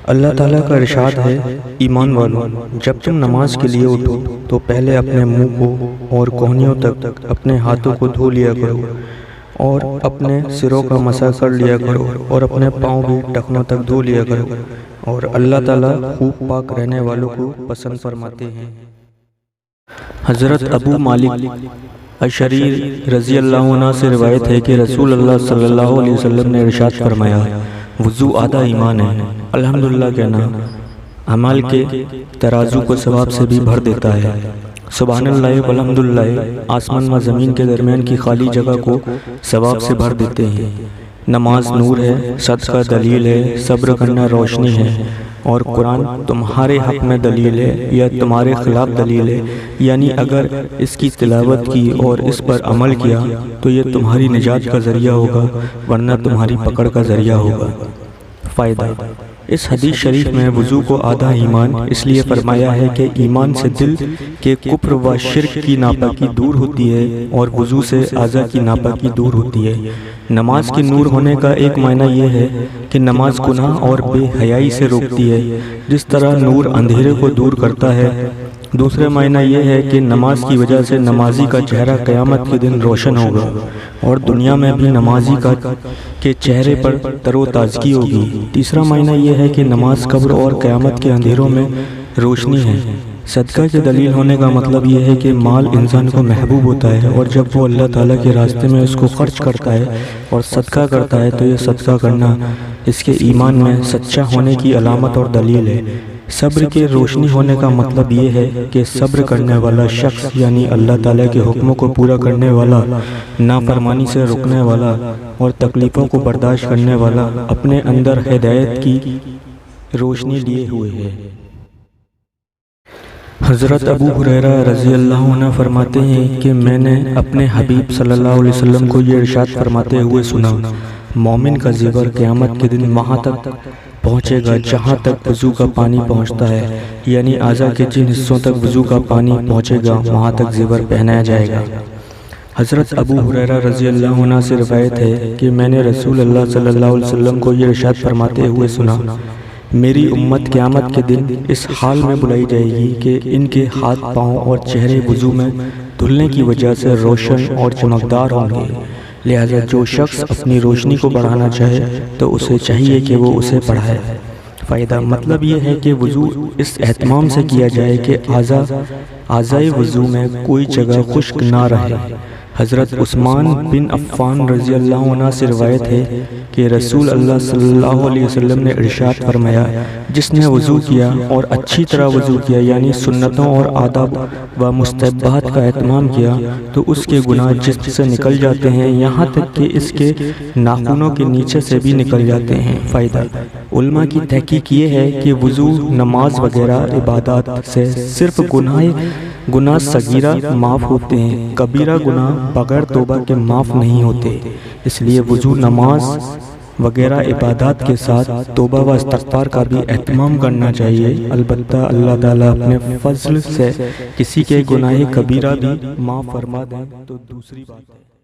اللہ تعالیٰ کا ارشاد ہے، ایمان والوں، جب تم نماز کے لیے اٹھو تو پہلے اپنے منہ کو اور کوہنیوں تک اپنے ہاتھوں کو دھو لیا کرو اور اپنے سروں کا مسح کر لیا کرو اور اپنے پاؤں بھی ٹخنوں تک دھو لیا کرو، اور اللہ تعالیٰ خوب پاک رہنے والوں کو پسند فرماتے ہیں۔ حضرت ابو مالک اشعری رضی اللہ عنہ سے روایت ہے کہ رسول اللہ صلی اللہ علیہ وسلم نے ارشاد فرمایا، وضو آدھا ایمان ہے۔ الحمدللہ کہنا عمل کے ترازو کو ثواب سے بھی بھر دیتا ہے۔ سبحان اللہ والحمدللہ آسمان و زمین کے درمیان کی خالی جگہ کو ثواب سے بھر دیتے ہیں۔ نماز نور ہے، صدقہ دلیل ہے، صبر کرنا روشنی ہے، اور قرآن تمہارے حق میں دلیل ہے یا تمہارے خلاف دلیل ہے، یعنی اگر اس کی تلاوت کی اور اس پر عمل کیا تو یہ تمہاری نجات کا ذریعہ ہوگا، ورنہ تمہاری پکڑ کا ذریعہ ہوگا۔ فائدہ: اس حدیث شریف میں وضو کو آدھا ایمان اس لیے فرمایا ہے کہ ایمان سے دل کے کفر و شرک کی ناپاکی دور ہوتی ہے اور وضو سے اعضاء کی ناپاکی دور ہوتی ہے۔ نماز کے نور ہونے کا ایک معنی یہ ہے کہ نماز گناہ اور بے حیائی سے روکتی ہے، جس طرح نور اندھیرے کو دور کرتا ہے۔ دوسرے معنی یہ ہے کہ نماز کی وجہ سے نمازی کا چہرہ قیامت کے دن روشن ہوگا اور دنیا میں بھی نمازی کے چہرے پر تر و تازگی ہوگی۔ تیسرا معنی یہ ہے کہ نماز قبر اور قیامت کے اندھیروں میں روشنی ہے۔ صدقہ کے دلیل ہونے کا مطلب یہ ہے کہ مال انسان کو محبوب ہوتا ہے، اور جب وہ اللہ تعالیٰ کے راستے میں اس کو خرچ کرتا ہے اور صدقہ کرتا ہے تو یہ صدقہ کرنا اس کے ایمان میں سچا ہونے کی علامت اور دلیل ہے۔ صبر کے روشنی ہونے کا مطلب یہ ہے کہ صبر کرنے والا شخص، یعنی اللہ تعالیٰ کے حکموں کو پورا کرنے والا، نافرمانی سے رکنے والا اور تکلیفوں کو برداشت کرنے والا، اپنے اندر ہدایت کی روشنی لیے ہوئے ہے۔ حضرت ابو ہریرہ رضی اللہ عنہ فرماتے ہیں کہ میں نے اپنے حبیب صلی اللہ علیہ وسلم کو یہ ارشاد فرماتے ہوئے سنا، مومن کا زیور قیامت کے دن وہاں تک پہنچے گا جہاں تک وضو کا پانی پہنچتا ہے، یعنی اعضاء کے جن حصوں تک وضو کا پانی پہنچے گا وہاں تک زیور پہنایا جائے گا۔ حضرت ابو ہریرہ رضی اللہ عنہ سے روایت ہے کہ میں نے رسول اللہ صلی اللہ علیہ وسلم کو یہ ارشاد فرماتے ہوئے سنا، میری امت قیامت کے دن اس حال میں بلائی جائے گی کہ ان کے ہاتھ پاؤں اور چہرے وضو میں دھلنے کی وجہ سے روشن اور چمکدار ہوں گے، لہذا جو شخص اپنی روشنی کو بڑھانا چاہے تو اسے چاہیے کہ وہ اسے بڑھائے۔ فائدہ: مطلب یہ ہے کہ وضو اس اہتمام سے کیا جائے کہ اعضائے وضو میں کوئی جگہ خشک نہ رہے۔ حضرت عثمان بن عفان رضی اللہ عنہ سے روایت ہے کہ رسول اللہ صلی اللہ علیہ وسلم نے ارشاد فرمایا، جس نے وضو کیا اور اچھی طرح وضو کیا، یعنی سنتوں اور آداب و مستحبات کا اہتمام کیا، تو اس کے گناہ جسم سے نکل جاتے ہیں، یہاں تک کہ اس کے ناخنوں کے نیچے سے بھی نکل جاتے ہیں۔ فائدہ: علماء کی تحقیق یہ ہے کہ وضو، نماز وغیرہ عبادات سے صرف گناہ صغیرہ معاف ہوتے ہیں، کبیرہ گناہ بغیر توبہ کے معاف نہیں ہوتے۔ اس لیے وضو، نماز وغیرہ عبادات کے ساتھ توبہ و استغفار کا بھی اہتمام کرنا چاہیے۔ البتہ اللہ تعالیٰ اپنے فضل سے کسی کے گناہ کبیرہ بھی معاف فرما دیں تو دوسری بات ہے۔